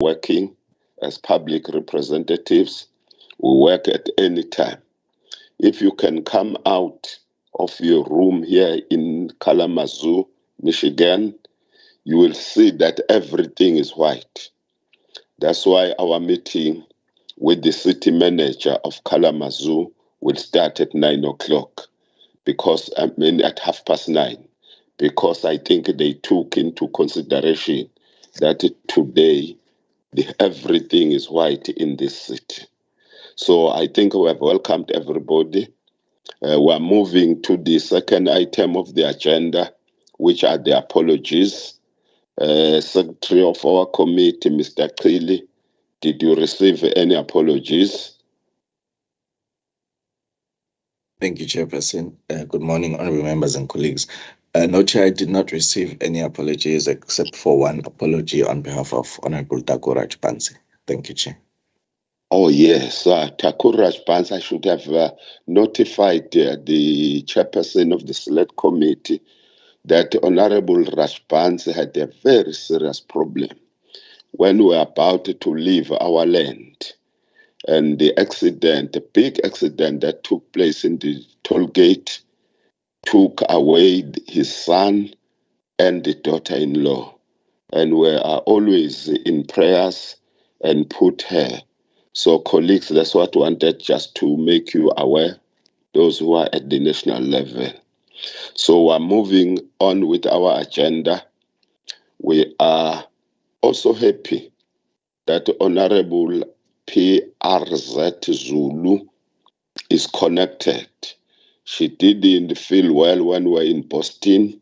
working as public representatives. We work at any time. If you can come out of your room here in Kalamazoo, Michigan, you will see that everything is white. That's why our meeting with the city manager of Kalamazoo will start at 9 o'clock, at 9:30, because I think they took into consideration that today everything is white in this city. So I think we have welcomed everybody. We're moving to the second item of the agenda, which are the apologies. Secretary of our committee, Mr. Qili, did you receive any apologies? Thank you, Chairperson. Good morning, honorable members and colleagues. No, Chair, I did not receive any apologies except for one apology on behalf of Honorable Taku Rajpansi. Thank you, Chair. Oh, yes. Taku Rajpansi should have notified the chairperson of the select committee that Honorable Rajpansi had a very serious problem when we were about to leave our land. And the big accident that took place in the toll gate took away his son and the daughter-in-law. And we are always in prayers and put her. So colleagues, that's what I wanted just to make you aware, those who are at the national level. So we're moving on with our agenda. We are also happy that Honorable PRZ Zulu is connected. She didn't feel well when we were in Boston,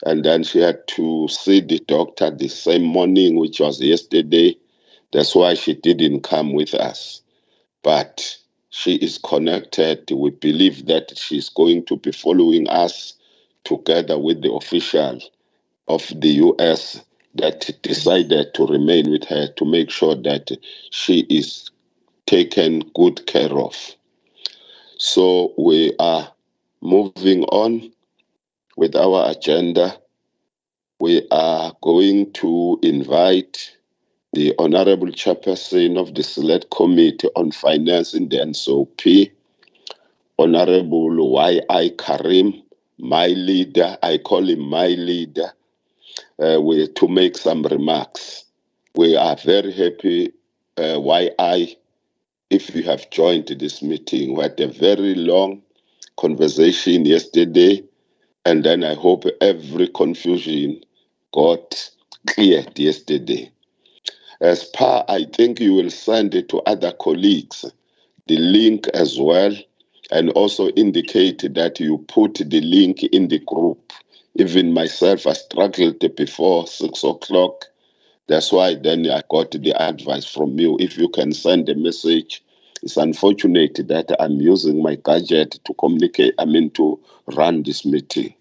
and then she had to see the doctor the same morning, which was yesterday. That's why she didn't come with us. But she is connected. We believe that she's going to be following us together with the official of the U.S. that decided to remain with her to make sure that she is taken good care of. So we are moving on with our agenda. We are going to invite the Honorable Chairperson of the Select Committee on Finance in the NCOP, Honorable Y.I. Carrim, my leader. I call him my leader, to make some remarks. We are very happy, Y.I., if you have joined this meeting. We had a very long conversation yesterday, and then I hope every confusion got cleared yesterday. As per, I think you will send it to other colleagues, the link as well, and also indicate that you put the link in the group. Even myself, I struggled before 6 o'clock. That's why then I got the advice from you. If you can send a message, it's unfortunate that I'm using my gadget to communicate, to run this meeting.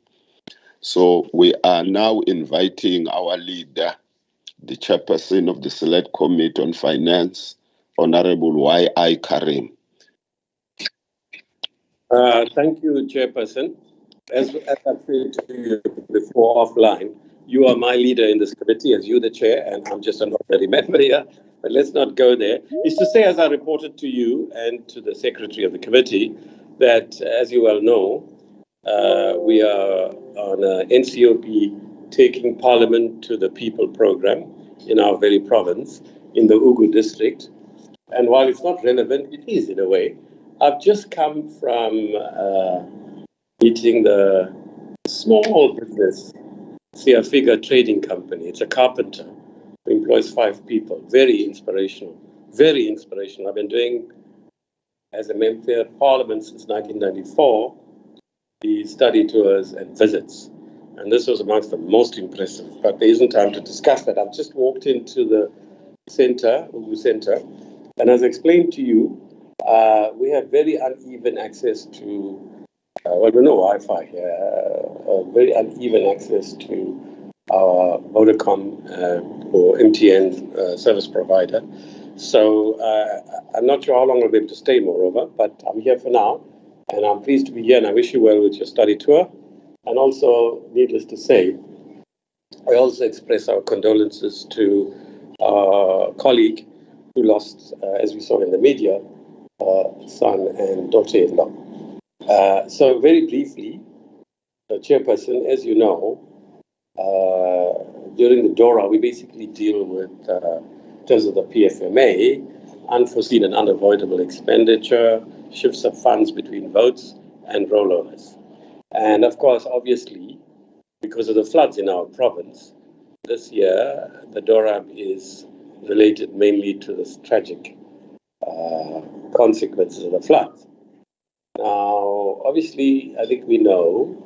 So we are now inviting our leader, the chairperson of the Select Committee on Finance, Honorable Y.I. Carrim. Thank you, Chairperson. As I said to you before offline, you are my leader in this committee, as you the chair, and I'm just an ordinary member here. But let's not go there. It's to say, as I reported to you and to the secretary of the committee, that, as you well know, we are on a NCOP Taking Parliament to the People program in our very province, in the Ugu district. And while it's not relevant, it is in a way. I've just come from meeting the small business Siafiga Trading Company. It's a carpenter who employs 5 people. Very inspirational. Very inspirational. I've been doing, as a member of Parliament since 1994, the study tours and visits. And this was amongst the most impressive. But there isn't time to discuss that. I've just walked into the center, Ugu Center, and as I explained to you, we have very uneven access to, we no Wi-Fi here, very uneven access to our Vodacom or MTN service provider. So I'm not sure how long I'll be able to stay, moreover, but I'm here for now, and I'm pleased to be here, and I wish you well with your study tour. And also, needless to say, I also express our condolences to colleague who lost, as we saw in the media, son and daughter-in-law. So very briefly, Chairperson, as you know, during the DORA, we basically deal with, in terms of the PFMA, unforeseen and unavoidable expenditure, shifts of funds between votes and rollovers. And of course, obviously, because of the floods in our province, this year, the DORA is related mainly to this tragic consequences of the floods. Now, obviously, I think we know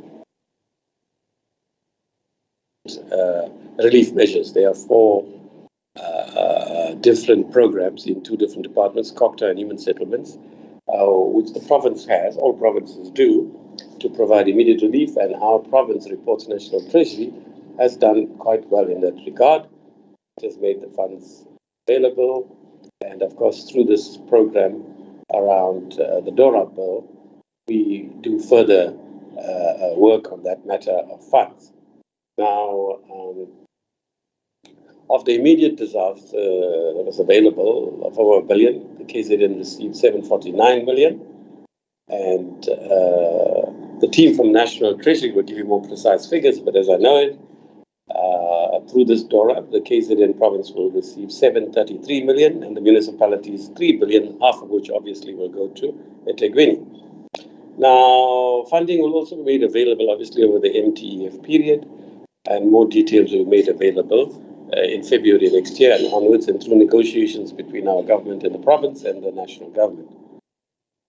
relief measures. There are 4 different programs in 2 different departments, COCTA and Human Settlements, which the province has, all provinces do, to provide immediate relief, and our province reports National Treasury has done quite well in that regard. It has made the funds available, and of course, through this program around the DORA bill, we do further work on that matter of funds. Now, of the immediate disaster that was available of over $1 billion, the KZN received 749 million, and the team from National Treasury will give you more precise figures, but as I know it, through this DORA, the KZN province will receive 733 million, and the municipalities 3 billion, half of which obviously will go to eThekwini. Now, funding will also be made available, obviously, over the MTEF period, and more details will be made available in February next year and onwards, and through negotiations between our government and the province and the national government.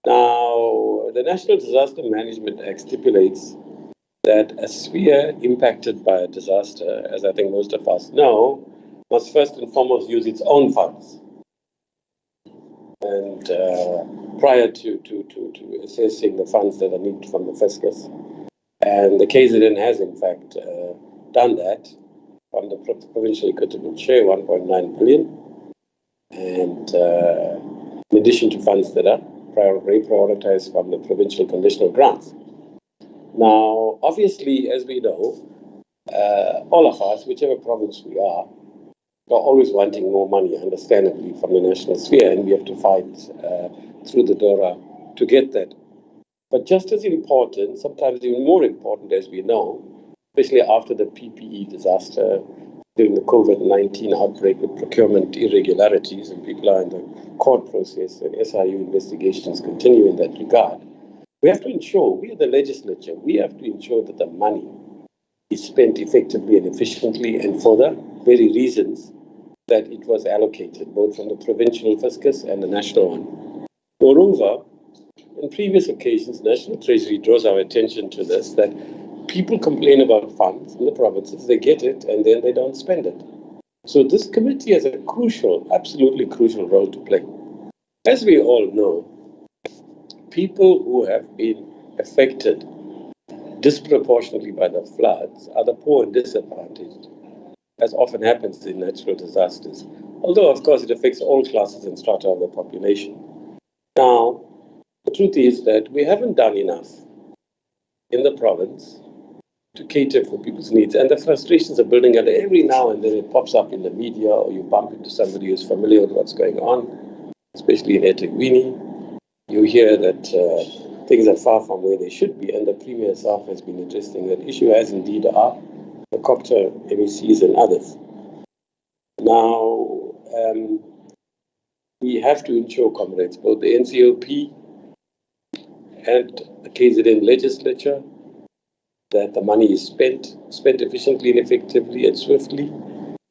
Now, the National Disaster Management Act stipulates that a sphere impacted by a disaster, as I think most of us know, must first and foremost use its own funds. And prior to assessing the funds that are needed from the fiscus. And the KZN has, in fact, done that from the provincial equitable share, 1.9 billion. And in addition to funds that are reprioritized from the provincial conditional grants. Now, obviously, as we know, all of us, whichever province we are always wanting more money, understandably, from the national sphere, and we have to fight through the DORA to get that. But just as important, sometimes even more important, as we know, especially after the PPE disaster during the COVID-19 outbreak with procurement irregularities, and people are in the court process and SIU investigations continue in that regard, we have to ensure, we are the legislature, we have to ensure that the money is spent effectively and efficiently and for the very reasons that it was allocated, both from the provincial fiscus and the national one. Moreover, in previous occasions, National Treasury draws our attention to this, that people complain about funds in the provinces, they get it, and then they don't spend it. So this committee has a crucial, absolutely crucial role to play. As we all know, people who have been affected disproportionately by the floods are the poor and disadvantaged, as often happens in natural disasters. Although, of course, it affects all classes and strata of the population. Now, the truth is that we haven't done enough in the province to cater for people's needs. And the frustrations are building up. Every now and then it pops up in the media, or you bump into somebody who's familiar with what's going on, especially in eThekwini. You hear that things are far from where they should be, and the Premier herself has been addressing that issue, as indeed are the COCTA MECs and others. Now, we have to ensure, comrades, both the NCOP and the KZN Legislature, that the money is spent efficiently and effectively and swiftly,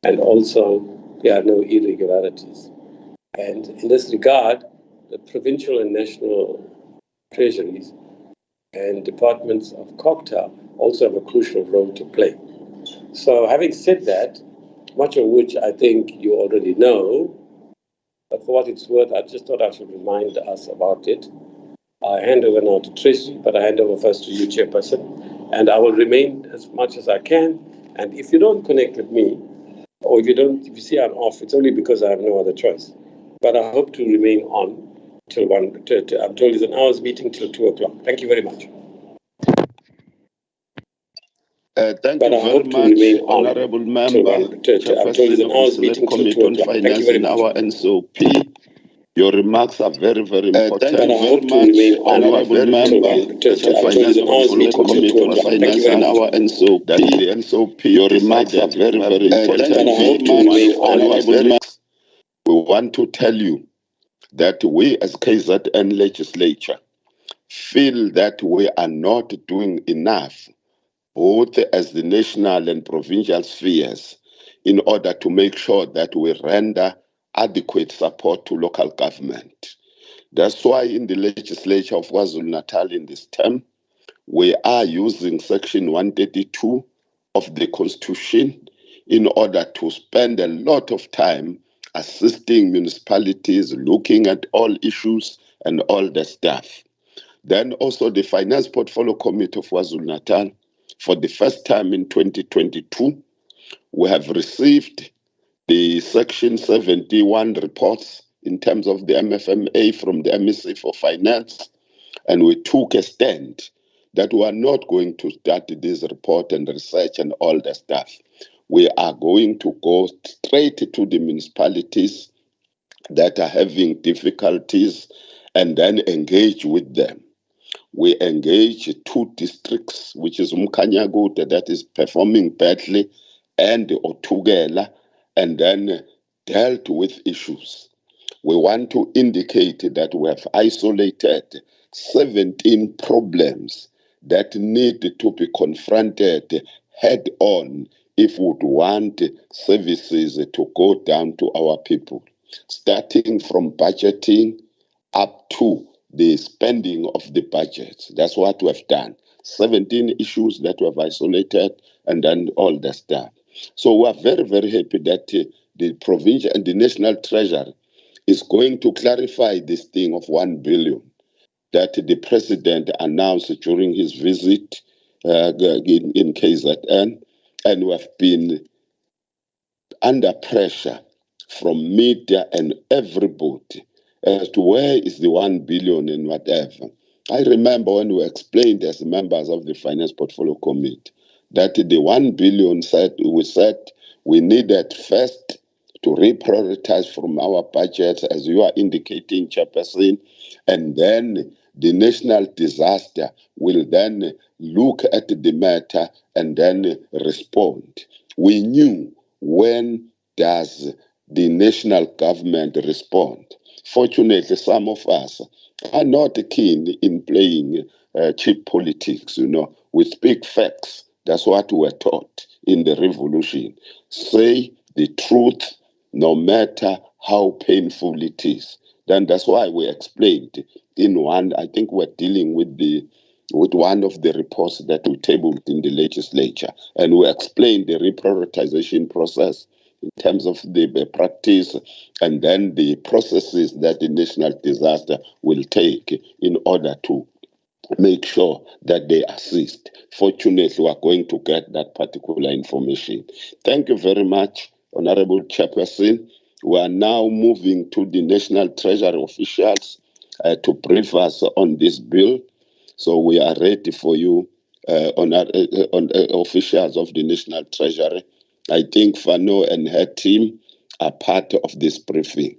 and also there are no irregularities. And in this regard, the provincial and national treasuries and departments of COCTA also have a crucial role to play. So having said that, much of which I think you already know, but for what it's worth, I just thought I should remind us about it. I hand over now to Treasury, but I hand over first to you, Chairperson, and I will remain as much as I can. And if you don't connect with me, or if you see I'm off, it's only because I have no other choice. But I hope to remain on till I'm told it's an hour's meeting till 2 o'clock. Thank you very much. Thank But you I very hope to much, remain on Honorable to Member, I've told you Chairperson the of the hours Select meeting till Committee 2 on o'clock. Thank you Finance very in much. our NCOP. Your remarks are very, very important. But I hope to remain on And we are very to happy as the I've told you Finance the hours Portfolio meeting till Committee 2 on o'clock. Thank you Finance very in much. our NCOP, that the NCOP your remarks are very, very important. But I hope to remain on. We want to tell you that we as KZN Legislature feel that we are not doing enough, both as the national and provincial spheres, in order to make sure that we render adequate support to local government. That's why in the Legislature of KwaZulu-Natal in this term, we are using Section 132 of the Constitution in order to spend a lot of time assisting municipalities, looking at all issues and all the stuff. Then also the Finance Portfolio Committee of KwaZulu-Natal, for the first time in 2022, we have received the Section 71 reports in terms of the MFMA from the MEC for Finance, and we took a stand that we are not going to start this report and research and all the stuff. We are going to go straight to the municipalities that are having difficulties and then engage with them. We engage 2 districts, which is Umkhanyakude, that is performing badly, and Otugela, and then dealt with issues. We want to indicate that we have isolated 17 problems that need to be confronted head on if we would want services to go down to our people, starting from budgeting up to the spending of the budget. That's what we have done. 17 issues that we have isolated and then all the stuff. So we are very, very happy that the provincial and the national treasury is going to clarify this thing of 1 billion that the president announced during his visit in KZN. And we have been under pressure from media and everybody as to where is the 1 billion and whatever. I remember when we explained as members of the Finance Portfolio Committee that the 1 billion we said we needed first to reprioritize from our budget, as you are indicating, Chairperson, and then the national disaster will then look at the matter and then respond. We knew when does the national government respond. Fortunately, some of us are not keen in playing cheap politics. We speak facts. That's what we were taught in the revolution. Say the truth, no matter how painful it is. Then that's why we explained in one. I think we're dealing with one of the reports that we tabled in the legislature, and we explained the reprioritization process in terms of the practice and then the processes that the national disaster will take in order to make sure that they assist. Fortunately, we are going to get that particular information. Thank you very much, Honorable Chairperson. We are now moving to the National Treasury officials to brief us on this bill. So we are ready for you, officials of the National Treasury. I think Fano and her team are part of this briefing.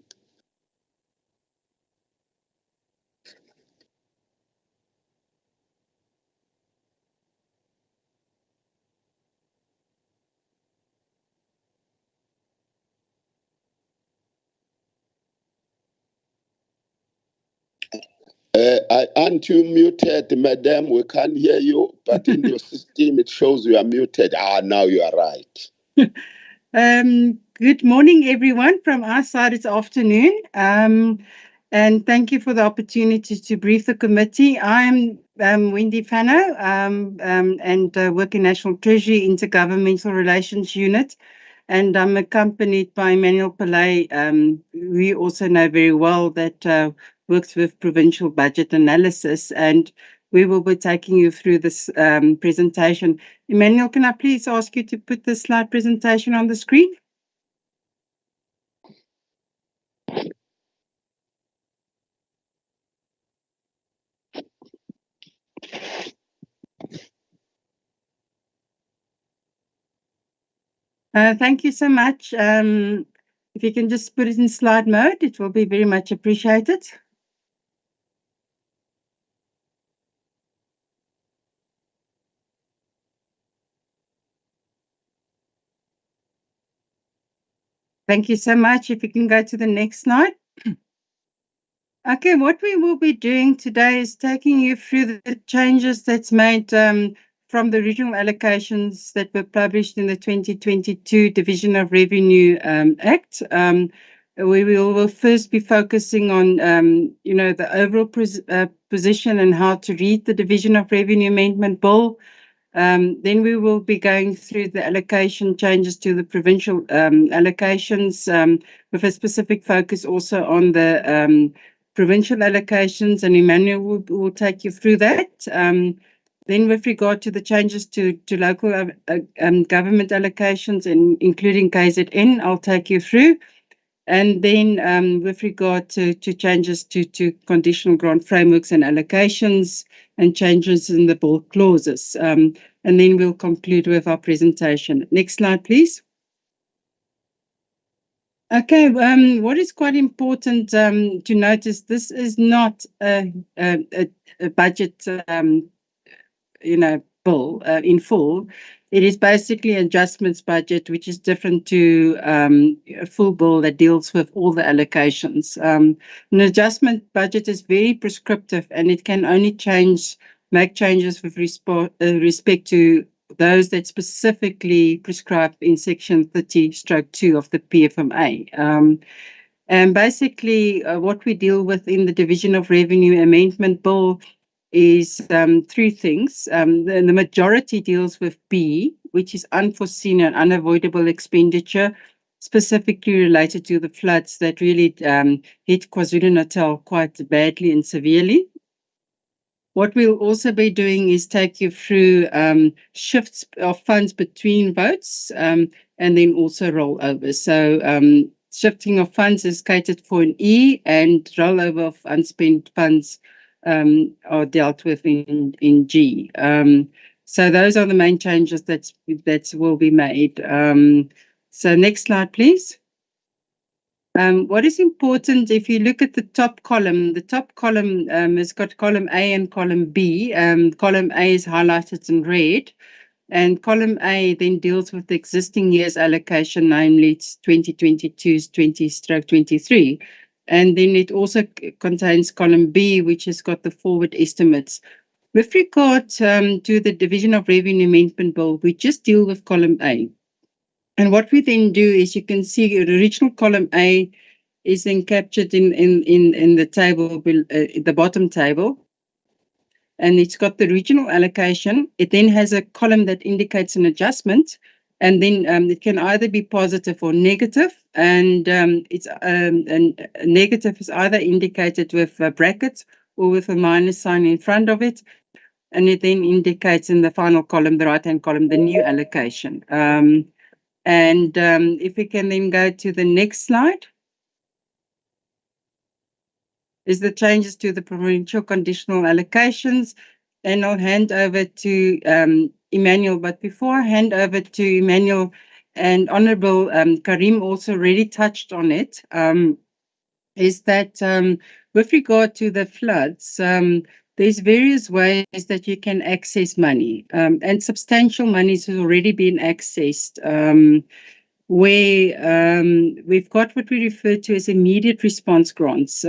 Aren't you muted, madam? We can't hear you, but in your system it shows you are muted. Now you are right. Good morning, everyone. From our side, it's afternoon. And thank you for the opportunity to brief the committee. I'm Wendy Fano and work in National Treasury Intergovernmental Relations Unit. And I'm accompanied by Emmanuel Pillay. We also know very well that works with provincial budget analysis. And we will be taking you through this presentation. Emmanuel, can I please ask you to put the slide presentation on the screen? Thank you so much. If you can just put it in slide mode, it will be very much appreciated. Thank you so much. If you can go to the next slide. Okay, what we will be doing today is taking you through the changes that's made from the regional allocations that were published in the 2022 Division of Revenue Act. We will first be focusing on, the overall position and how to read the Division of Revenue Amendment Bill. Then we will be going through the allocation changes to the provincial allocations with a specific focus also on the provincial allocations, and Emmanuel will take you through that. Then with regard to the changes to local government allocations, and including KZN, I'll take you through. And then with regard to changes to conditional grant frameworks and allocations and changes in the bill clauses. And then we'll conclude with our presentation. Next slide, please. Okay, what is quite important to notice, this is not a budget, bill in full. It is basically adjustments budget, which is different to a full bill that deals with all the allocations. An adjustment budget is very prescriptive, and it can only make changes with respect to those that specifically prescribed in section 30/2 of the PFMA. And basically what we deal with in the Division of Revenue Amendment Bill is three things. The majority deals with B, which is unforeseen and unavoidable expenditure, specifically related to the floods that really hit KwaZulu-Natal quite badly and severely. What we'll also be doing is take you through shifts of funds between votes and then also rollover. So shifting of funds is catered for in E, and rollover of unspent funds are dealt with in G. So those are the main changes that will be made. So next slide, please. What is important, if you look at the top column has got column A and column B. Column A is highlighted in red, and column A then deals with the existing year's allocation, namely it's 2022's 20/23. And then it also contains column B, which has got the forward estimates. With regard to the Division of Revenue Amendment Bill, we just deal with column A. And what we then do is, you can see the original column A is then captured in the table, the bottom table. And it's got the regional allocation. It then has a column that indicates an adjustment. And then it can either be positive or negative. And negative is either indicated with brackets or with a minus sign in front of it. And it then indicates in the final column, the right-hand column, the new allocation. If we can then go to the next slide, is the changes to the provincial conditional allocations. And I'll hand over to Emmanuel. But before I hand over to Emmanuel, and Honourable Carrim also already touched on it, is that with regard to the floods, there's various ways that you can access money, and substantial money has already been accessed, where we've got what we refer to as immediate response grants.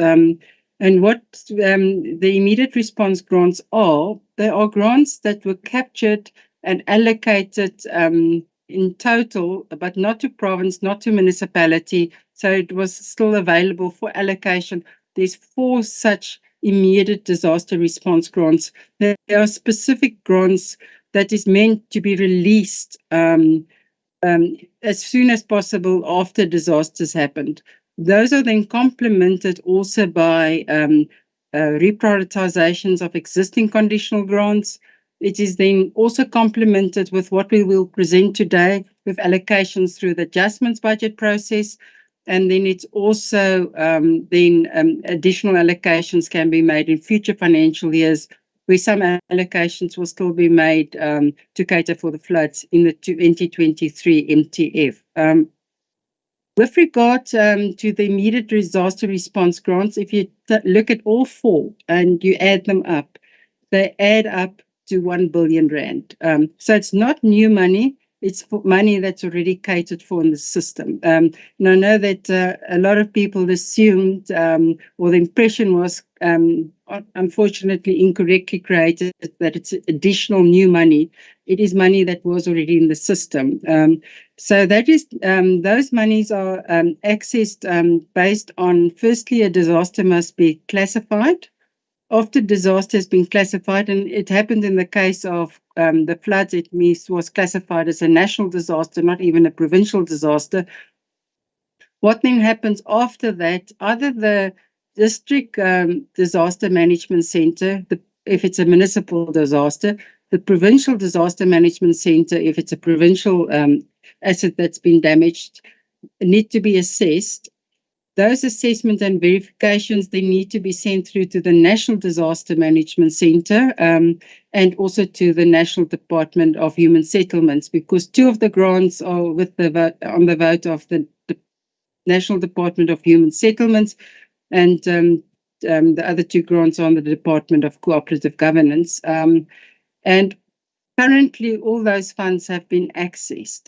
And what the immediate response grants are, they are grants that were captured and allocated in total, but not to province, not to municipality. So it was still available for allocation. There's 4 such immediate disaster response grants. There are specific grants that is meant to be released as soon as possible after disasters happened. Those are then complemented also by reprioritizations of existing conditional grants. It is then also complemented with what we will present today with allocations through the adjustments budget process. And then it's also additional allocations can be made in future financial years where some allocations will still be made to cater for the floods in the 2023 MTF. With regard to the immediate disaster response grants, if you look at all four and you add them up, they add up to 1 billion rand. So it's not new money. It's money that's already catered for in the system. And I know that a lot of people assumed, or the impression was, unfortunately incorrectly created, that it's additional new money. It is money that was already in the system. So that is, those monies are accessed based on, firstly, a disaster must be classified. After disaster has been classified, and it happened in the case of the floods, it was classified as a national disaster, not even a provincial disaster. What then happens after that? Either the district disaster management center, if it's a municipal disaster, the provincial disaster management center, if it's a provincial asset that's been damaged, need to be assessed. Those assessments and verifications, they need to be sent through to the National Disaster Management Center and also to the National Department of Human Settlements, because two of the grants are with on the vote of the National Department of Human Settlements, and the other two grants are on the Department of Cooperative Governance. And currently, all those funds have been accessed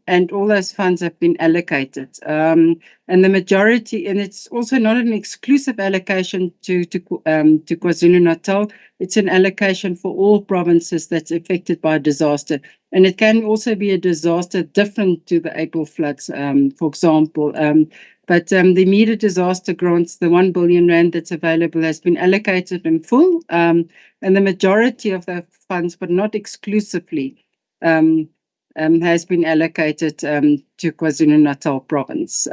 and all those funds have been allocated. And the majority, and it's also not an exclusive allocation to KwaZulu-Natal, it's an allocation for all provinces that's affected by a disaster. And it can also be a disaster different to the April floods, for example. But the immediate disaster grants, the 1 billion rand that's available, has been allocated in full. And the majority of the funds, but not exclusively, has been allocated to KwaZulu-Natal province.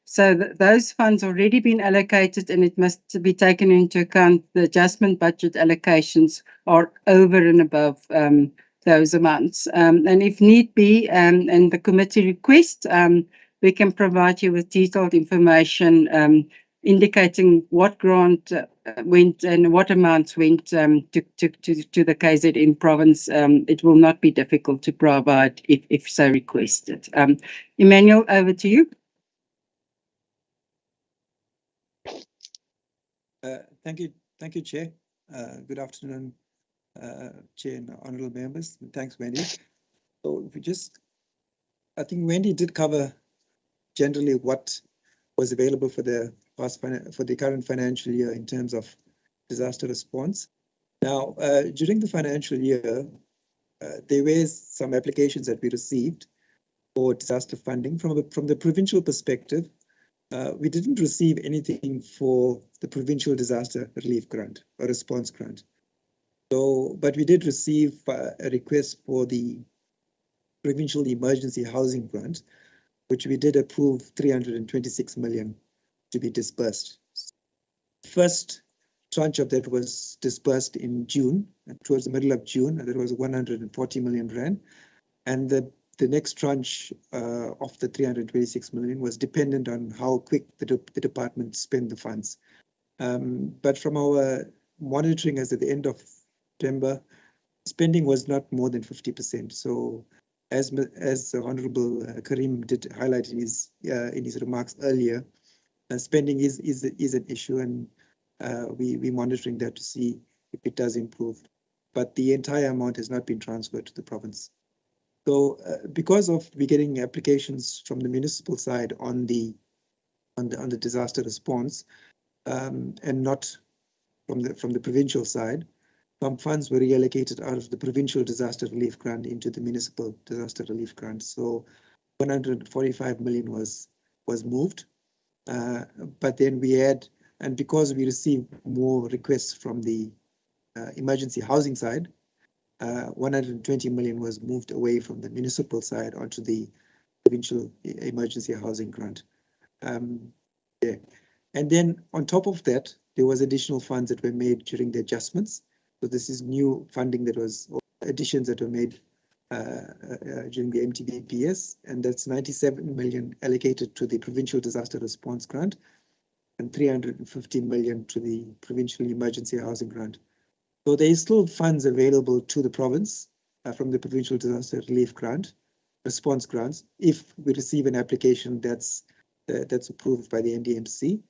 So those funds already been allocated, and it must be taken into account the adjustment budget allocations are over and above those amounts. And if need be, and the committee request, we can provide you with detailed information indicating what grant went and what amounts went to the KZN province. It will not be difficult to provide if so requested. Emmanuel, over to you. Thank you, Chair. Good afternoon, Chair and honourable members. Thanks, Wendy. So I think Wendy did cover generally what was available for the current financial year in terms of disaster response. Now, during the financial year, there were some applications that we received for disaster funding. From the provincial perspective, we didn't receive anything for the provincial disaster relief grant or response grant. So, but we did receive a request for the provincial emergency housing grant, which we did approve 326 million to be disbursed. First tranche of that was disbursed in June, towards the middle of June, and that was 140 million rand. And the next tranche of the 326 million was dependent on how quick the department spent the funds. But from our monitoring as at the end of September, spending was not more than 50%. So as the Honourable Carrim did highlight in his remarks earlier, spending is an issue, and we're monitoring that to see if it does improve. But the entire amount has not been transferred to the province. So because of we getting applications from the municipal side on the disaster response, and not from the provincial side, some funds were reallocated out of the provincial disaster relief grant into the municipal disaster relief grant. So 145 million was moved, but then we had, and because we received more requests from the emergency housing side, 120 million was moved away from the municipal side onto the provincial emergency housing grant. Yeah. And then on top of that, there was additional funds that were made during the adjustments. So this is new funding that was additions that were made during the MTBPS, and that's 97 million allocated to the provincial disaster response grant, and 350 million to the Provincial Emergency Housing Grant. So there is still funds available to the province from the Provincial Disaster Relief Grant, response grants, if we receive an application that's approved by the NDMC,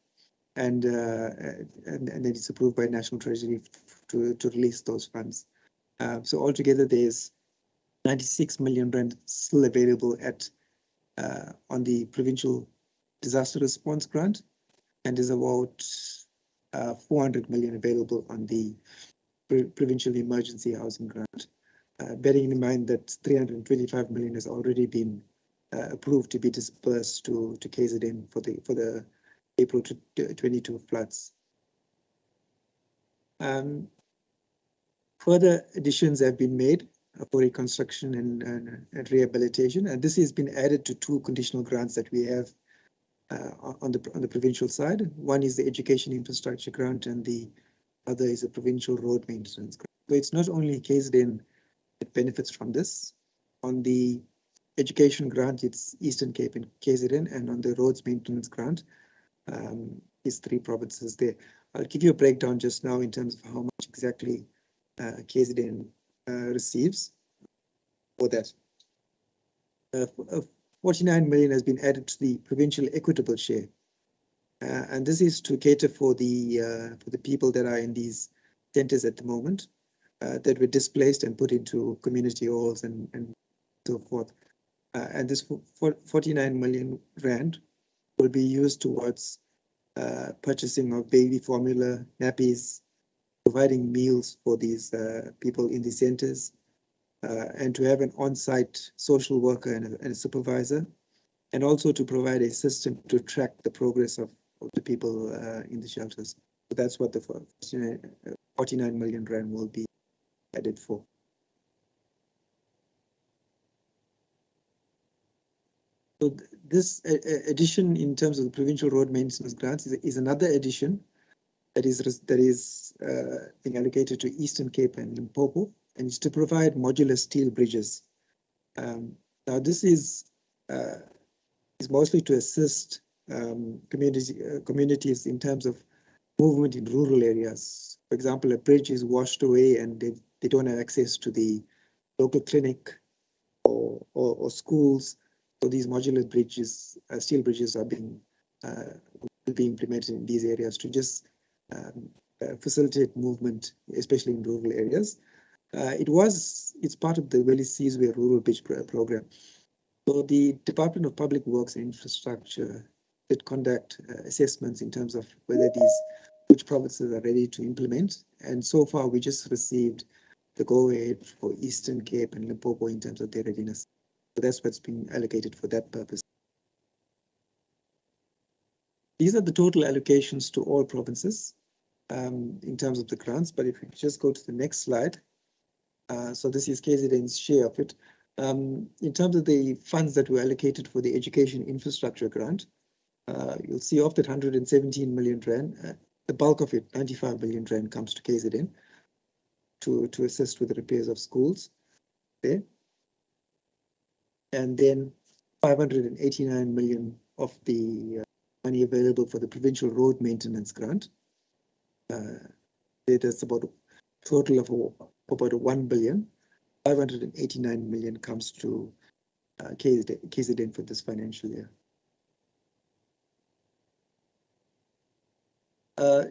and then it's approved by National Treasury to release those funds. So altogether, there's 96 million rand still available on the Provincial Disaster Response Grant, and there's about 400 million available on the Provincial Emergency Housing Grant. Bearing in mind that 325 million has already been approved to be disbursed to KZN for the April 22 floods. Further additions have been made for reconstruction and rehabilitation, and this has been added to two conditional grants that we have on the provincial side. One is the Education Infrastructure Grant, and the other is a Provincial Road Maintenance Grant. So it's not only KZN that benefits from this. On the Education Grant, it's Eastern Cape and KZN, and on the Roads Maintenance Grant, it's 3 provinces there. I'll give you a breakdown just now in terms of how much exactly KZN receives for that. 49 million has been added to the provincial equitable share, and this is to cater for the people that are in these centres at the moment, that were displaced and put into community halls and so forth. And this 49 million rand will be used towards purchasing of baby formula, nappies, providing meals for these people in the centres, and to have an on-site social worker and a supervisor, and also to provide a system to track the progress of the people in the shelters. So that's what the 49 million rand will be added for. So this addition in terms of the provincial road maintenance grants is another addition that is being allocated to Eastern Cape and Limpopo, and it's to provide modular steel bridges. Now this is mostly to assist communities in terms of movement in rural areas. For example, a bridge is washed away and they don't have access to the local clinic or schools. So these modular bridges, steel bridges, will be implemented in these areas to just facilitate movement, especially in rural areas. It's part of the Willie Seasway Rural Bridge Program. So the Department of Public Works and Infrastructure did conduct assessments in terms of which provinces are ready to implement. And so far, we just received the go-ahead for Eastern Cape and Limpopo in terms of their readiness. So that's what's been allocated for that purpose. These are the total allocations to all provinces in terms of the grants. But if we just go to the next slide, so this is KZN's share of it. In terms of the funds that were allocated for the Education Infrastructure Grant, you'll see of that 117 million rand, the bulk of it, 95 million rand, comes to KZN to assist with the repairs of schools there. And then 589 million of the money available for the Provincial Road Maintenance Grant. That's about a total of about 1 billion. 589 million comes to KZN for this financial year.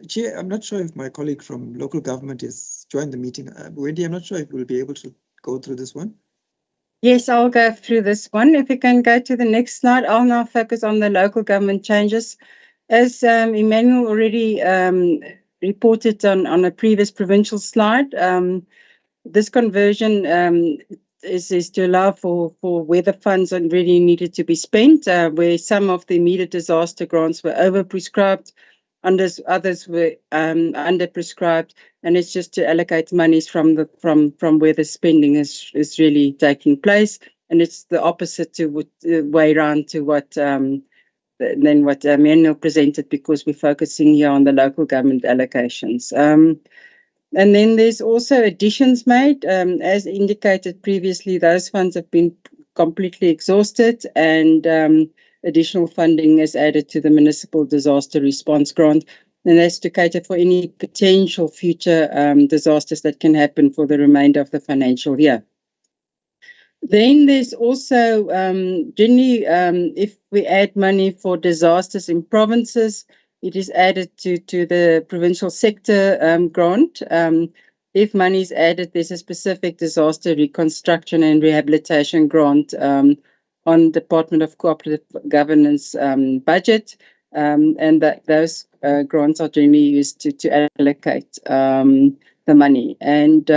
Chair, I'm not sure if my colleague from local government has joined the meeting. Wendy, I'm not sure if we'll be able to go through this one. Yes, I'll go through this one. If you can go to the next slide, I'll now focus on the local government changes. As Emmanuel already reported on a previous provincial slide, this conversion is to allow for where the funds are really needed to be spent, where some of the immediate disaster grants were overprescribed, others were underprescribed, and it's just to allocate monies from where the spending is really taking place, and it's the opposite to way around to what Emmanuel presented, because we're focusing here on the local government allocations. And then there's also additions made. As indicated previously, those funds have been completely exhausted, and additional funding is added to the Municipal Disaster Response Grant, and that's to cater for any potential future disasters that can happen for the remainder of the financial year. Then there's also generally, if we add money for disasters in provinces, it is added to the provincial sector grant. If money is added, there's a specific disaster reconstruction and rehabilitation grant on Department of Cooperative Governance budget, and those grants are generally used to allocate the money. And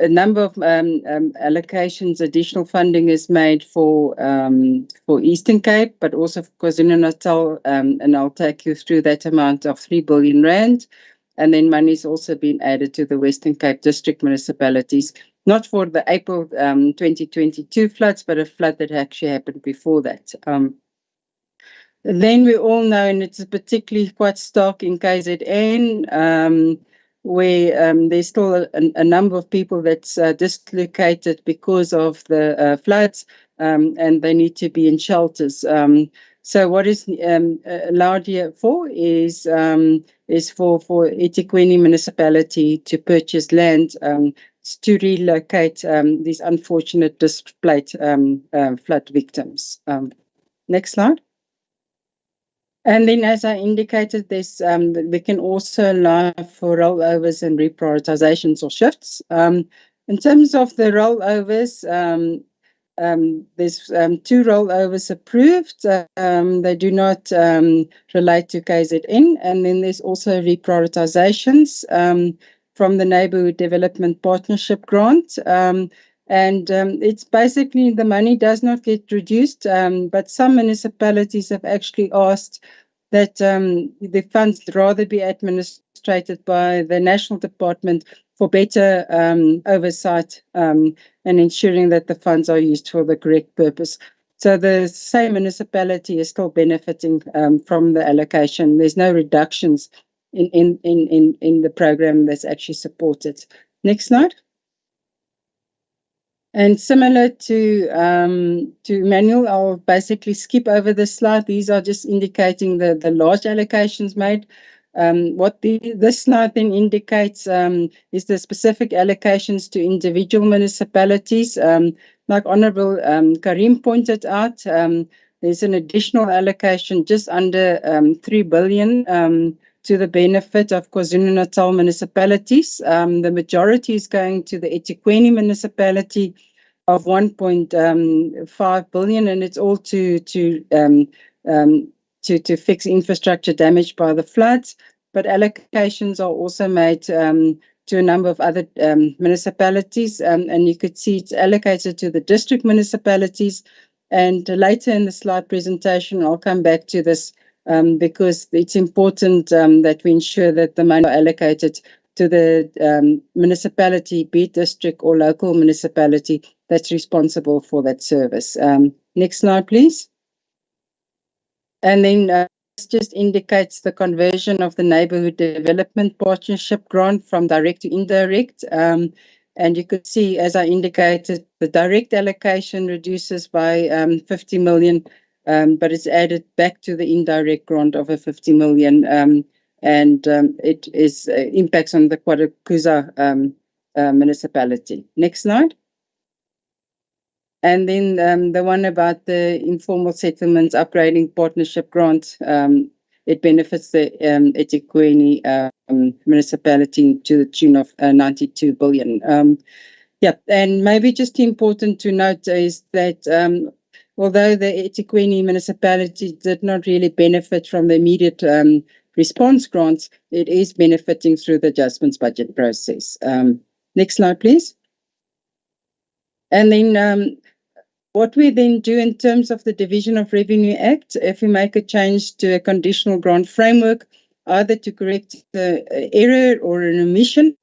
a number of allocations, additional funding is made for Eastern Cape, but also for KwaZulu-Natal, and I'll take you through that amount of 3 billion rand. And then money is also being added to the Western Cape district municipalities, not for the April 2022 floods, but a flood that actually happened before that. Then we all know, and it's particularly quite stark in KZN, where there's still a number of people that's dislocated because of the floods, and they need to be in shelters. So what is allowed here for is for eThekwini municipality to purchase land to relocate these unfortunate displaced flood victims. Next slide. And then, as I indicated, there's we can also allow for rollovers and reprioritizations or shifts. In terms of the rollovers, there's 2 rollovers approved. They do not relate to KZN. And then there's also reprioritizations from the Neighbourhood Development Partnership Grant. And it's basically the money does not get reduced, but some municipalities have actually asked that the funds rather be administrated by the National Department for better oversight and ensuring that the funds are used for the correct purpose. So the same municipality is still benefiting from the allocation. There's no reductions in the program that's actually supported. Next slide. And similar to Emmanuel, I'll basically skip over this slide. These are just indicating the large allocations made. What this slide then indicates is the specific allocations to individual municipalities. Like Honourable Carrim pointed out, there's an additional allocation just under 3 billion to the benefit of KwaZulu-Natal municipalities. The majority is going to the eThekwini municipality of 1.5 billion, and it's all to fix infrastructure damaged by the floods. But allocations are also made to a number of other municipalities, and you could see it's allocated to the district municipalities. And later in the slide presentation, I'll come back to this because it's important that we ensure that the money are allocated to the municipality, be it district or local municipality, that's responsible for that service. Next slide, please. And then this just indicates the conversion of the Neighbourhood Development Partnership Grant from direct to indirect. And you could see, as I indicated, the direct allocation reduces by 50 million, but it's added back to the indirect grant of a 50 million. And it is impacts on the KwaZulu municipality. Next slide. And then the one about the informal settlements upgrading partnership grant, it benefits the eThekwini municipality to the tune of 92 billion. Yeah, and maybe just important to note is that although the eThekwini municipality did not really benefit from the immediate response grants, it is benefiting through the adjustments budget process. Next slide, please. And then what we then do in terms of the Division of Revenue Act, if we make a change to a conditional grant framework, either to correct the error or an omission,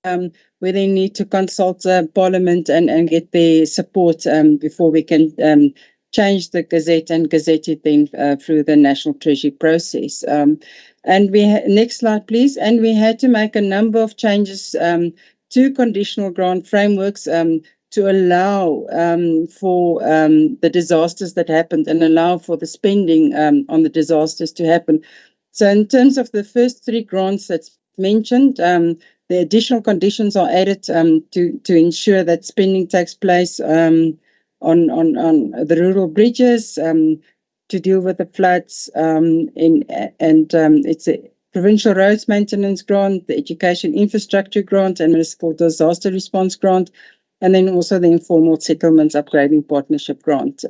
we then need to consult Parliament and get their support before we can change the Gazette and gazette it then through the National Treasury process. And next slide, please. And we had to make a number of changes to conditional grant frameworks to allow for the disasters that happened and allow for the spending on the disasters to happen. So in terms of the first 3 grants that's mentioned, the additional conditions are added to ensure that spending takes place on the rural bridges to deal with the floods, it's a provincial roads maintenance grant, the education infrastructure grant, and municipal disaster response grant, and then also the informal settlements upgrading partnership grant.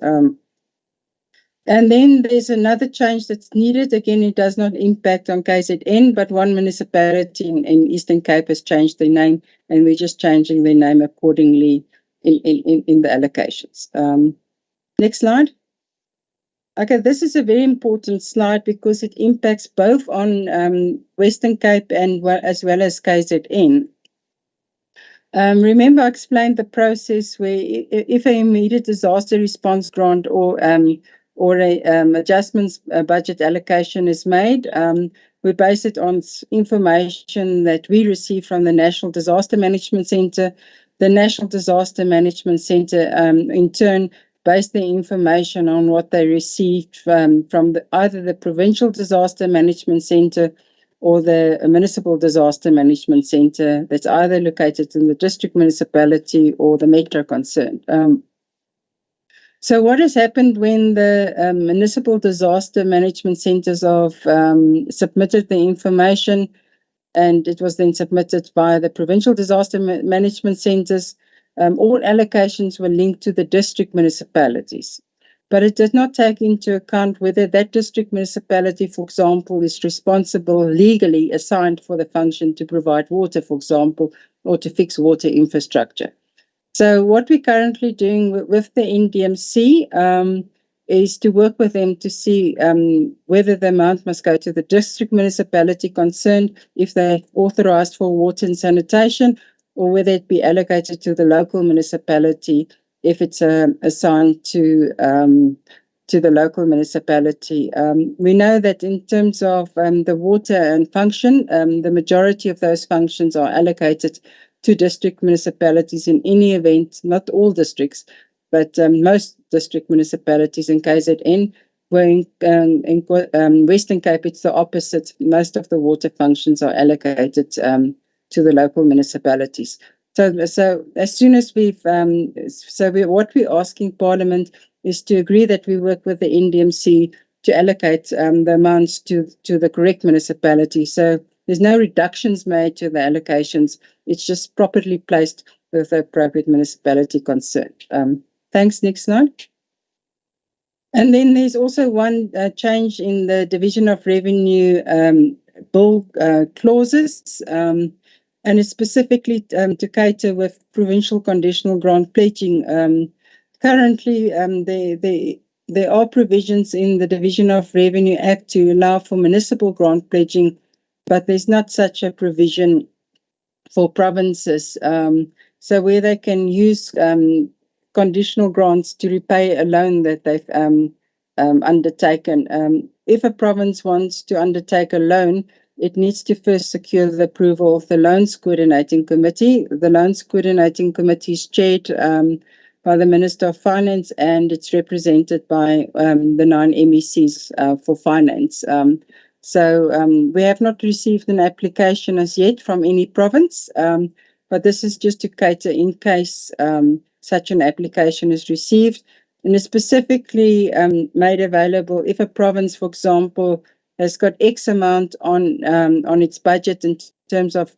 And then there's another change that's needed. Again, it does not impact on KZN, but one municipality in Eastern Cape has changed their name, and we're just changing their name accordingly in the allocations. Next slide. Okay, this is a very important slide because it impacts both on Western Cape and as well as KZN. Remember, I explained the process where if an immediate disaster response grant or a adjustments budget allocation is made, we base it on information that we receive from the National Disaster Management Centre. The National Disaster Management Centre, in turn, base the information on what they received from either the Provincial Disaster Management Centre or the Municipal Disaster Management Centre that's either located in the district municipality or the metro concerned. So what has happened when the Municipal Disaster Management Centres have submitted the information, and it was then submitted by the Provincial Disaster Management Centres, all allocations were linked to the district municipalities. But it did not take into account whether that district municipality, for example, is responsible legally assigned for the function to provide water, for example, or to fix water infrastructure. So what we're currently doing with the NDMC is to work with them to see whether the amount must go to the district municipality concerned if they're authorised for water and sanitation, or whether it be allocated to the local municipality if it's assigned to the local municipality. We know that in terms of the water and function, the majority of those functions are allocated to district municipalities in any event, not all districts, but most district municipalities in KZN. Where in Western Cape, it's the opposite. Most of the water functions are allocated to the local municipalities. So as soon as what we're asking Parliament is to agree that we work with the NDMC to allocate the amounts to the correct municipality. So there's no reductions made to the allocations. It's just properly placed with the appropriate municipality concerned. Thanks. Next slide. And then there's also one change in the division of revenue bill clauses, and it's specifically to cater with provincial conditional grant pledging. Currently, there are provisions in the Division of Revenue Act to allow for municipal grant pledging, but there's not such a provision for provinces. So where they can use conditional grants to repay a loan that they've undertaken. If a province wants to undertake a loan, it needs to first secure the approval of the Loans Coordinating Committee. The Loans Coordinating Committee is chaired by the Minister of Finance, and it's represented by the 9 MECs for Finance. So we have not received an application as yet from any province, but this is just to cater in case such an application is received. And it's specifically made available if a province, for example, has got X amount on its budget in terms of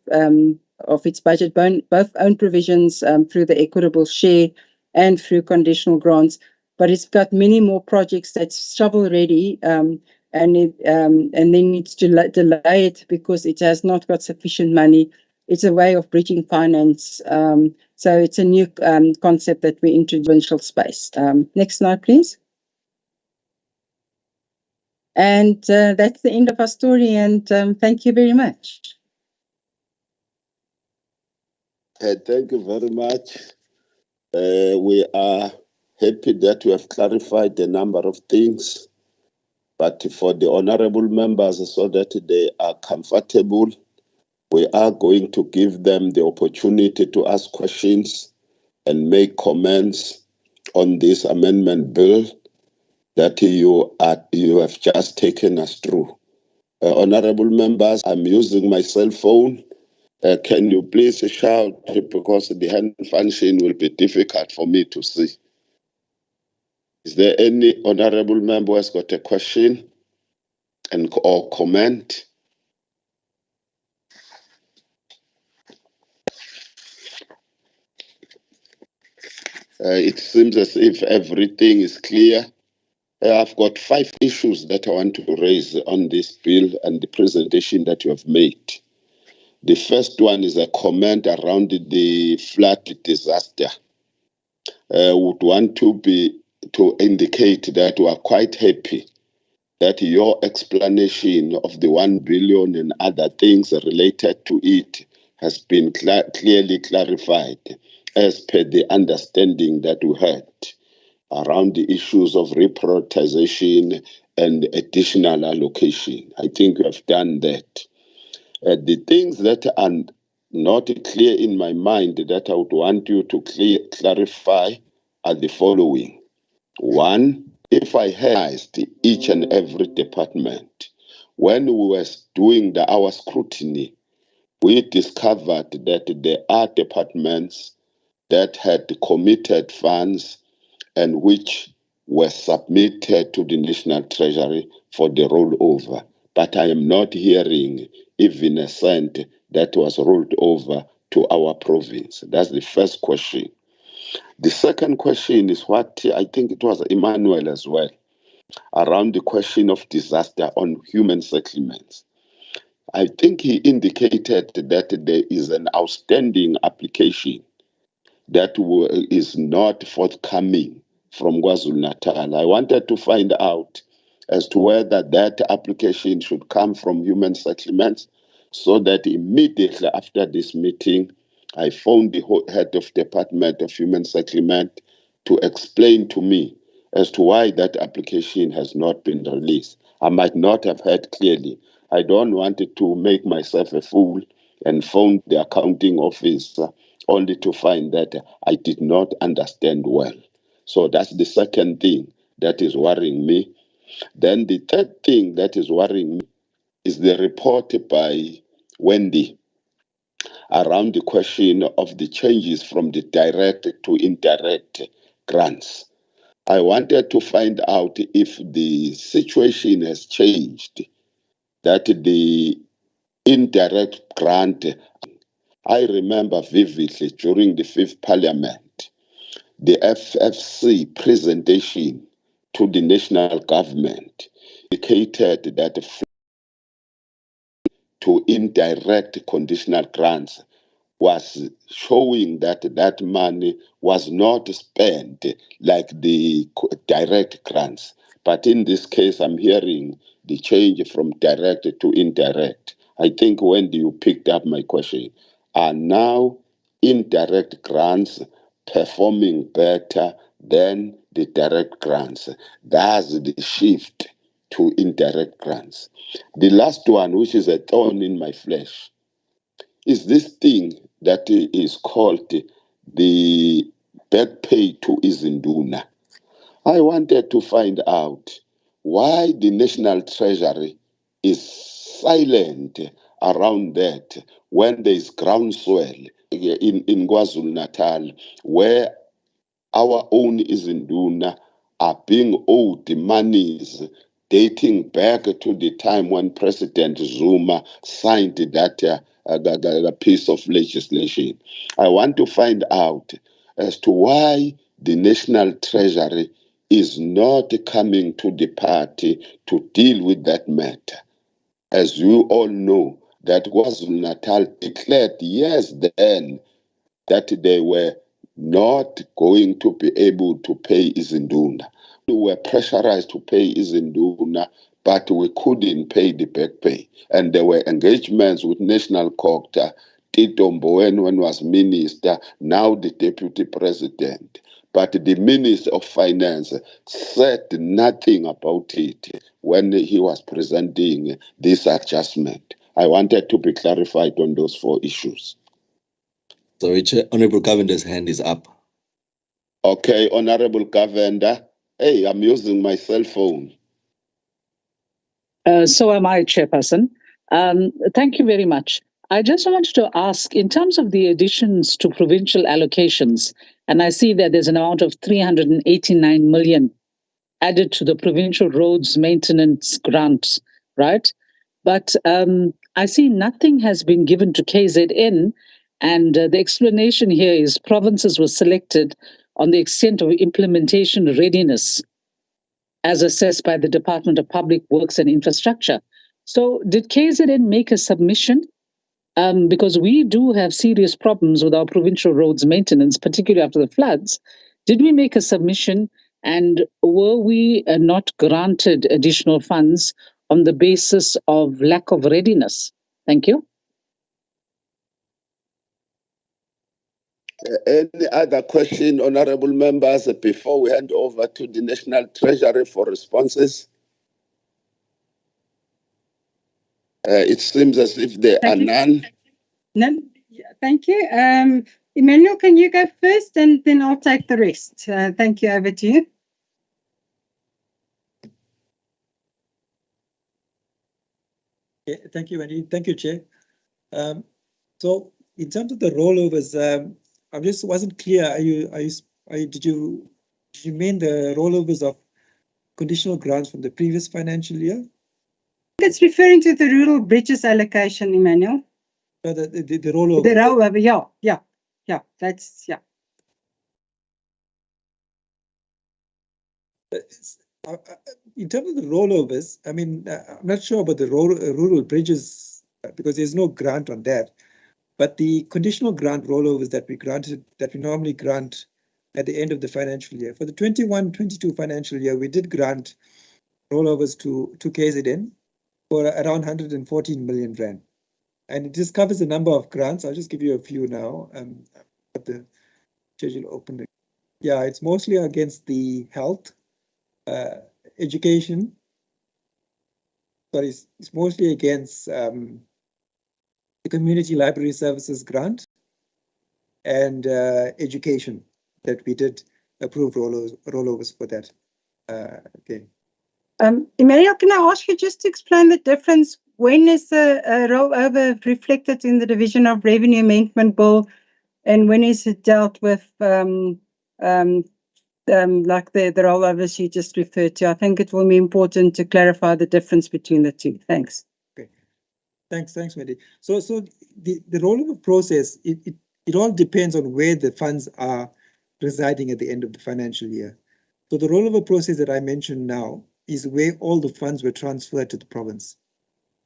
its budget, both own provisions through the equitable share and through conditional grants, but it's got many more projects that's shovel ready, and then needs to delay it because it has not got sufficient money. It's a way of bridging finance. So it's a new concept that we introduced in provincial space. Next slide, please. And that's the end of our story, and thank you very much. Thank you very much. We are happy that we have clarified a number of things, but for the honorable members, so that they are comfortable, we are going to give them the opportunity to ask questions and make comments on this amendment bill that you have just taken us through. Honorable members, I'm using my cell phone. Can you please shout, because the hand function will be difficult for me to see. Is there any honorable member who has got a question or comment? It seems as if everything is clear. I've got 5 issues that I want to raise on this bill and the presentation that you have made. The first one is a comment around the flood disaster. Would want to indicate that we are quite happy that your explanation of the 1 billion and other things related to it has been clearly clarified as per the understanding that we had around the issues of reprioritization and additional allocation. I think you have done that. The things that are not clear in my mind that I would want you to clarify are the following. One, if I had each and every department, when we were doing our scrutiny, we discovered that there are departments that had committed funds and which were submitted to the National Treasury for the rollover. But I am not hearing even a cent that was rolled over to our province. That's the first question. The second question is what I think it was Emmanuel as well, around the question of disaster on human settlements. I think he indicated that there is an outstanding application that is not forthcoming from KwaZulu-Natal. I wanted to find out as to whether that application should come from human settlements, so that immediately after this meeting, I phoned the head of Department of Human Settlement to explain to me as to why that application has not been released. I might not have heard clearly. I don't want to make myself a fool and phone the accounting officer only to find that I did not understand well. So that's the second thing that is worrying me. Then the third thing that is worrying me is the report by Wendy around the question of the changes from the direct to indirect grants. I wanted to find out if the situation has changed, that the indirect grant, I remember vividly during the 5th Parliament, the FFC presentation to the national government indicated that to indirect conditional grants was showing that that money was not spent like the direct grants. But in this case, I'm hearing the change from direct to indirect. I think when you picked up my question, are now indirect grants performing better than the direct grants? That's the shift to indirect grants. The last one, which is a thorn in my flesh, is this thing that is called the back pay to Izinduna. I wanted to find out why the National Treasury is silent around that when there is groundswell in KwaZulu-Natal, where our own Izinduna are being owed the monies dating back to the time when President Zuma signed that piece of legislation. I want to find out as to why the National Treasury is not coming to the party to deal with that matter. As you all know, that KwaZulu-Natal declared years then that they were not going to be able to pay Izinduna. We were pressurized to pay Izinduna, but we couldn't pay the back pay. And there were engagements with National Court, Tito Mboweni when was minister, now the deputy president. But the Minister of Finance said nothing about it when he was presenting this adjustment. I wanted to be clarified on those 4 issues. Sorry, Chair. Honorable Governor's hand is up. Okay, Honorable Governor. Hey, I'm using my cell phone. So am I, Chairperson. Thank you very much. I just wanted to ask, in terms of the additions to provincial allocations, and I see that there's an amount of 389 million added to the provincial roads maintenance grant, right? But I see nothing has been given to KZN, and the explanation here is provinces were selected on the extent of implementation readiness, as assessed by the Department of Public Works and Infrastructure. So did KZN make a submission? Because we do have serious problems with our provincial roads maintenance, particularly after the floods. Did we make a submission, and were we not granted additional funds on the basis of lack of readiness? Thank you. Any other question, honorable members, before we hand over to the National Treasury for responses? It seems as if there are none. None. Thank you. Emmanuel, can you go first, and then I'll take the rest. Thank you. Over to you. Okay, thank you, Wendy. Thank you, Chair. So in terms of the rollovers, I just wasn't clear. Did you mean the rollovers of conditional grants from the previous financial year? It's referring to the rural bridges allocation, Emmanuel. No, the rollover. The rollover, yeah. That's, yeah. In terms of the rollovers, I mean, I'm not sure about the rural bridges because there's no grant on that. But the conditional grant rollovers that we normally grant at the end of the financial year. For the 21-22 financial year, we did grant rollovers to KZN for around 114 million rand. And it just covers a number of grants. I'll just give you a few now. Got the schedule open. Yeah, it's mostly against the health, education. Sorry, it's mostly against the community library services grant and education that we did approve rollovers for that. Okay. Emmanuel, can I ask you just to explain the difference? When is the rollover reflected in the Division of Revenue Amendment Bill, and when is it dealt with like the rollovers you just referred to? I think it will be important to clarify the difference between the two. Thanks. Okay. Thanks, Wendy. So the rollover process, it all depends on where the funds are residing at the end of the financial year. So the rollover process that I mentioned now is where all the funds were transferred to the province.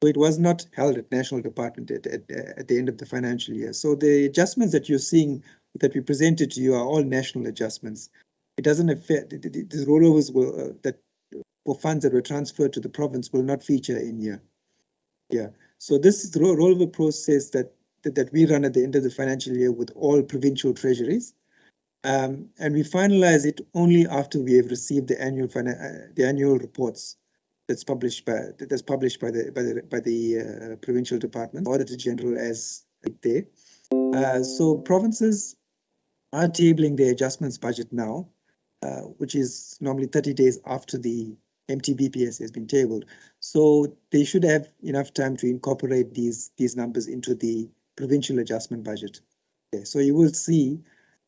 So it was not held at National Department at the end of the financial year. So the adjustments that you're seeing that we presented to you are all national adjustments. It doesn't affect the rollovers that for funds that were transferred to the province will not feature in here. Yeah. So this is the rollover process that we run at the end of the financial year with all provincial treasuries. And we finalize it only after we have received the annual reports that's published by the provincial department, Auditor General as there. So provinces are tabling their adjustments budget now, which is normally 30 days after the MTBPS has been tabled. So they should have enough time to incorporate these numbers into the provincial adjustment budget. Okay, so you will see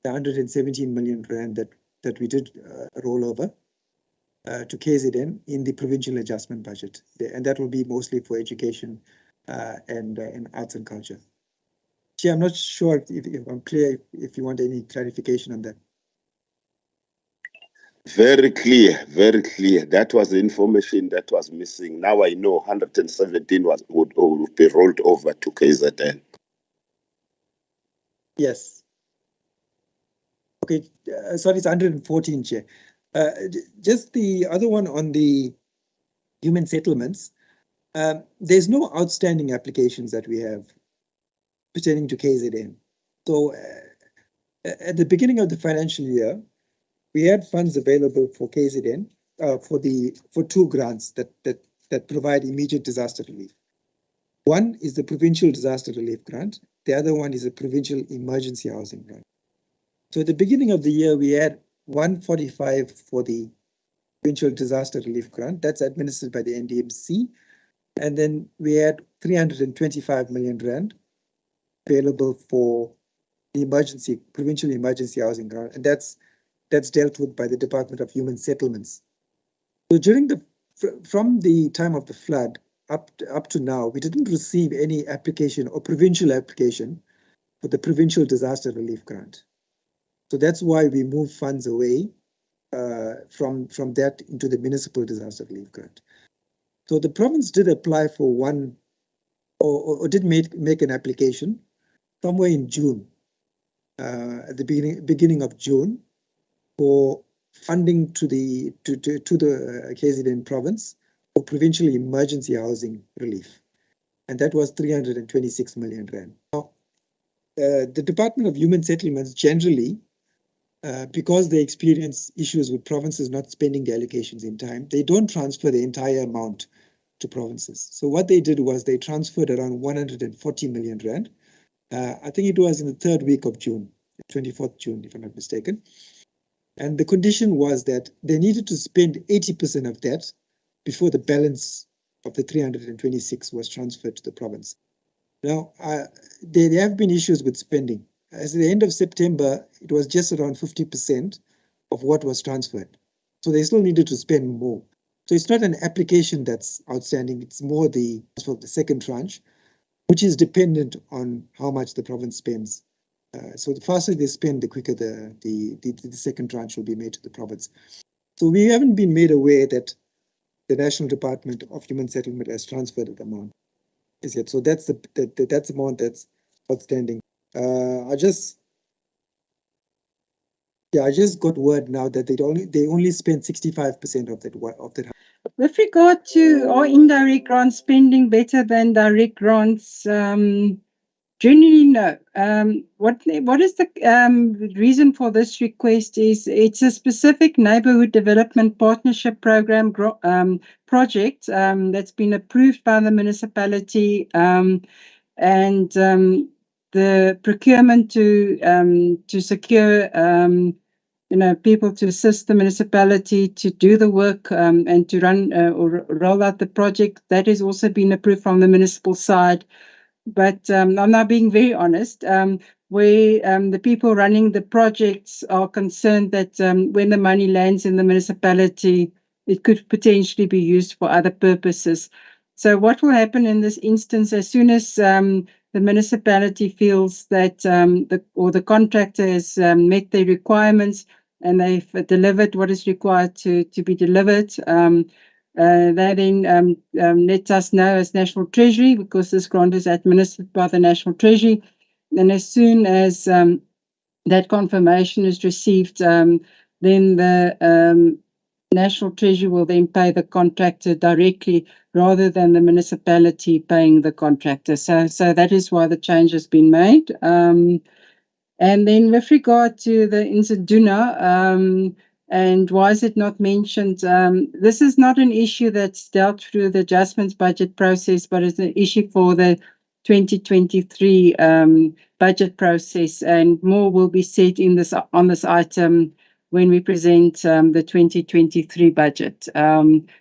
the 117 million rand that we did roll over to KZN in the provincial adjustment budget, and that will be mostly for education and arts and culture. Chair, I'm not sure if I'm clear, if you want any clarification on that. Very clear, very clear. That was the information that was missing. Now I know 117 would be rolled over to KZN. Yes. Okay, sorry, it's 114, Chair. Just the other one on the human settlements, there's no outstanding applications that we have pertaining to KZN. So at the beginning of the financial year, we had funds available for KZN for two grants that provide immediate disaster relief. One is the provincial disaster relief grant. The other one is a provincial emergency housing grant. So at the beginning of the year, we had 145 for the Provincial Disaster Relief Grant. That's administered by the NDMC. And then we had 325 million rand available for the Provincial Emergency Housing Grant. And that's dealt with by the Department of Human Settlements. So from the time of the flood up to now, we didn't receive any application or provincial application for the Provincial Disaster Relief Grant. So that's why we moved funds away from that into the Municipal Disaster Relief Grant. So the province did apply for one, or did make an application somewhere in June, at the beginning of June, for funding to the KZN province for provincial emergency housing relief, and that was 326 million rand. Now, the Department of Human Settlements generally, because they experience issues with provinces not spending the allocations in time, they don't transfer the entire amount to provinces. So what they did was they transferred around 140 million rand. I think it was in the third week of June, 24th June, if I'm not mistaken. And the condition was that they needed to spend 80% of that before the balance of the 326 was transferred to the province. Now, there have been issues with spending. As at the end of September, it was just around 50% of what was transferred. So they still needed to spend more. So it's not an application that's outstanding. It's more the second tranche, which is dependent on how much the province spends. So the faster they spend, the quicker the second tranche will be made to the province. So we haven't been made aware that the National Department of Human Settlement has transferred the amount as yet. So that's the amount that's outstanding. I just got word now that they only spent 65% of that. With regard to are indirect grant spending better than direct grants? Generally, no. What is the reason for this request is it's a specific neighborhood development partnership program project that's been approved by the municipality, and the procurement to secure people to assist the municipality to do the work and to run or roll out the project, that has also been approved from the municipal side. But I'm now being very honest, where the people running the projects are concerned that when the money lands in the municipality, it could potentially be used for other purposes. So what will happen in this instance, as soon as the municipality feels that the contractor has met their requirements and they've delivered what is required to be delivered, they then let us know as National Treasury, because this grant is administered by the National Treasury. And as soon as that confirmation is received, then the National Treasury will then pay the contractor directly rather than the municipality paying the contractor. So that is why the change has been made. And then with regard to the Insiduna, and why is it not mentioned? This is not an issue that's dealt through the adjustments budget process, but it's an issue for the 2023 budget process, and more will be said on this item when we present the 2023 budget.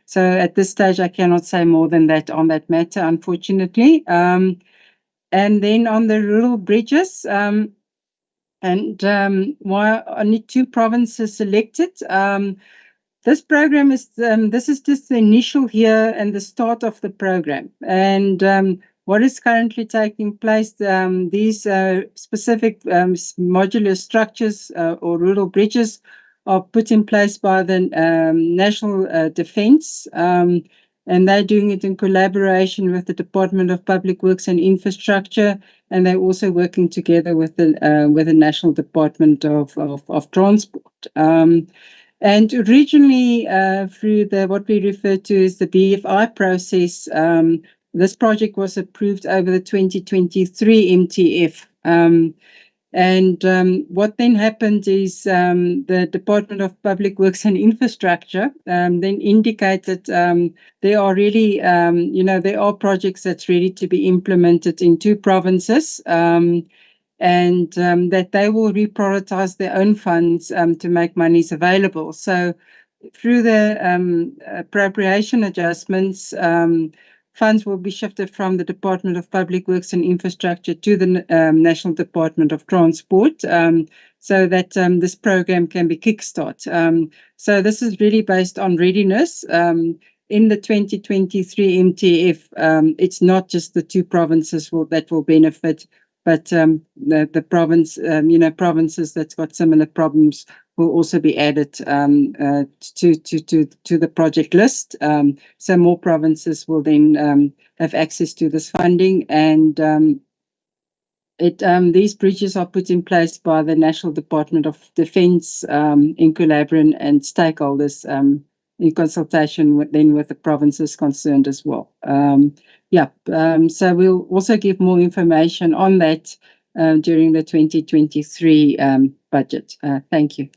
So at this stage, I cannot say more than that on that matter, unfortunately. And then on the rural bridges, and why only 2 provinces selected. This program is this is just the initial here and the start of the program. And what is currently taking place, these specific modular structures or rural bridges are put in place by the National Defence, and they're doing it in collaboration with the Department of Public Works and Infrastructure, and they're also working together with the National Department of Transport. And originally, through what we refer to as the BFI process, this project was approved over the 2023 MTF. And what then happened is the Department of Public Works and Infrastructure then indicated there are really, there are projects that's ready to be implemented in 2 provinces. And and that they will reprioritize their own funds to make monies available. So through the appropriation adjustments, funds will be shifted from the Department of Public Works and Infrastructure to the National Department of Transport, so that this program can be kickstart. So this is really based on readiness. In the 2023 MTF, it's not just the two provinces that will benefit, but the province, provinces that's got similar problems will also be added to the project list. So more provinces will then have access to this funding, and these bridges are put in place by the National Department of Defence in collaboration and stakeholders in consultation with the provinces concerned as well. So we'll also give more information on that during the 2023 budget. Thank you.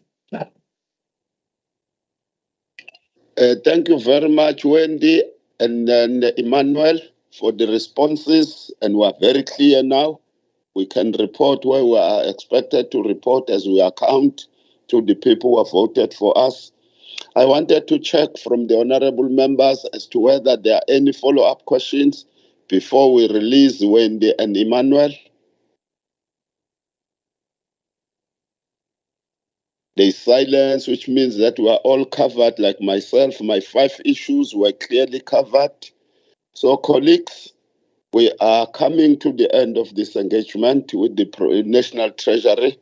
Thank you very much, Wendy and Emmanuel, for the responses, and we are very clear now. We can report where we are expected to report as we account to the people who have voted for us. I wanted to check from the honorable members as to whether there are any follow-up questions before we release Wendy and Emmanuel. There's silence, which means that we are all covered, like myself. My 5 issues were clearly covered. So, colleagues, we are coming to the end of this engagement with the National Treasury.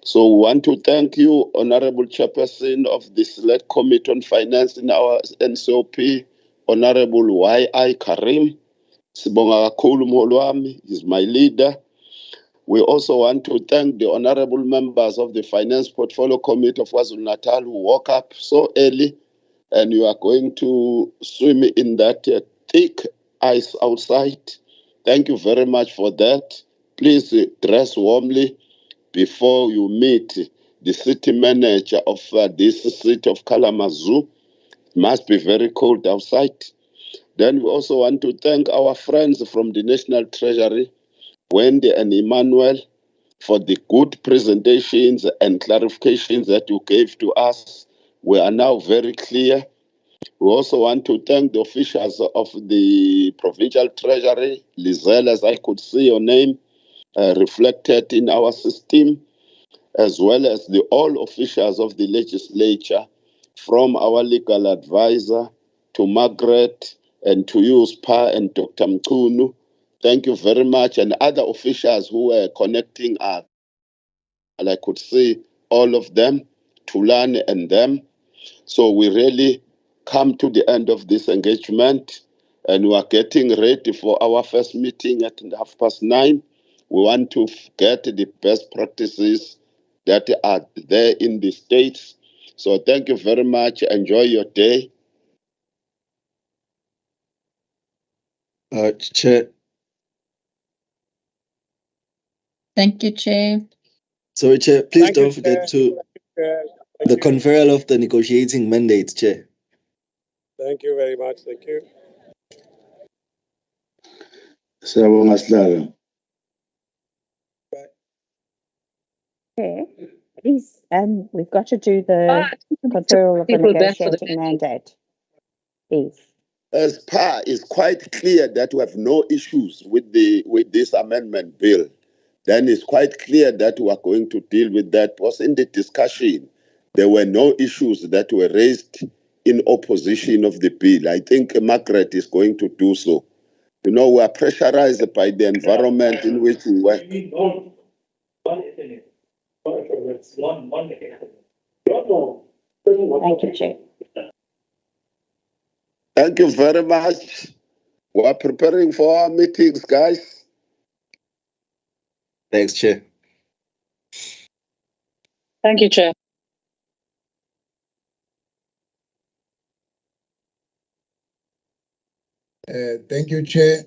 So we want to thank you, Honorable Chairperson of the Select Committee on Finance in our NCOP, Honorable Y.I. Carrim. Sibonga kakhulu mholi wami, is my leader. We also want to thank the honorable members of the Finance Portfolio Committee of KwaZulu-Natal who woke up so early, and you are going to swim in that thick ice outside. Thank you very much for that. Please dress warmly before you meet the city manager of this city of Kalamazoo. It must be very cold outside. Then we also want to thank our friends from the National Treasury, Wendy and Emmanuel, for the good presentations and clarifications that you gave to us. We are now very clear. We also want to thank the officials of the Provincial Treasury, Lizelle, as I could see your name reflected in our system, as well as the all officials of the Legislature, from our legal advisor to Margaret and to you, Spa and Dr. Mkunu. Thank you very much, and other officials who were connecting us. And I could see all of them, Tulane and them. So we really come to the end of this engagement, and we are getting ready for our first meeting at 9:30. We want to get the best practices that are there in the states. So thank you very much. Enjoy your day. Chair. Thank you, Chair. So, Chair, please don't forget the conferral of the negotiating mandate, Chair. Thank you very much. Thank you. Okay. Please, we've got to do the conferral of the negotiating mandate. Please. As PA is quite clear that we have no issues with this amendment bill, then it's quite clear that we are going to deal with that. Because in the discussion, there were no issues that were raised in opposition of the bill. I think Margaret is going to do so. You know, we are pressurized by the environment in which we work. Thank you, Chair. Thank you very much. We are preparing for our meetings, guys. Thanks, Chair. Thank you, Chair. Thank you, Chair.